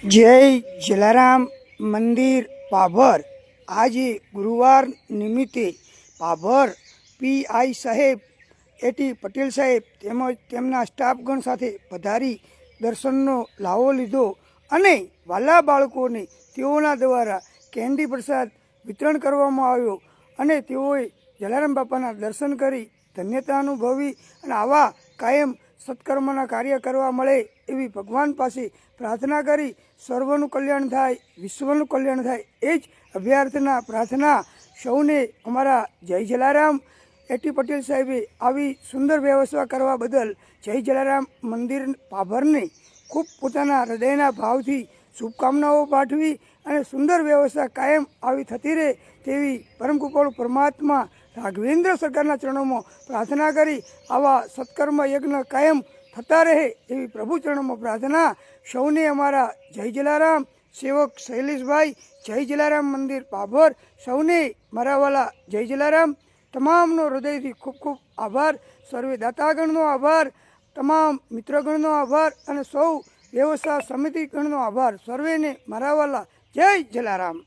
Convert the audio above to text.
જય જલારામ મંદિર પાભર। આજે ગુરુવાર નિમિત્તે પાભર પીઆઈ સાહેબ એટી પટેલ સાહેબ તેમજ તેમના સ્ટાફગણ સાથે પધારી દર્શનનો લાવો લીધો અને વાલા બાળકોને તેઓના દ્વારા કેન્ડી પ્રસાદ વિતરણ કરવામાં આવ્યો અને તેઓએ જલારામ બાપાના દર્શન કરી ધન્યતા અનુભવી અને આવા કાયમ સત્કર્મના કાર્ય કરવા મળે એવી ભગવાન પાસે પ્રાર્થના કરી સર્વનું કલ્યાણ થાય, વિશ્વનું કલ્યાણ થાય એ જ અભ્યર્થના પ્રાર્થના સૌને અમારા જય જલારામ એટી પટેલ સાહેબે આવી સુંદર વ્યવસ્થા કરવા બદલ જય જલારામ મંદિર પાભરને ખૂબ પોતાના હૃદયના ભાવથી શુભકામનાઓ પાઠવી અને સુંદર વ્યવસ્થા કાયમ આવી થતી રહે તેવી પરમ કૃપાળુ પરમાત્મા રાઘવેન્દ્ર સરકારના ચરણોમાં પ્રાર્થના કરી આવા સત્કર્મ યજ્ઞ કાયમ થતા રહે એવી પ્રભુ ચરણોમાં પ્રાર્થના સૌને અમારા જય જલારામ સેવક શૈલેષભાઈ જય જલારામ મંદિર પાભર સૌને મારા વાલા જય જલારામ તમામનો હૃદયથી ખૂબ ખૂબ આભાર, સર્વે દાતાગણનો આભાર, તમામ મિત્રગણનો આભાર અને સૌ વ્યવસ્થા સમિતિગણનો આભાર, સર્વેને મારા વાલા જય જલારામ।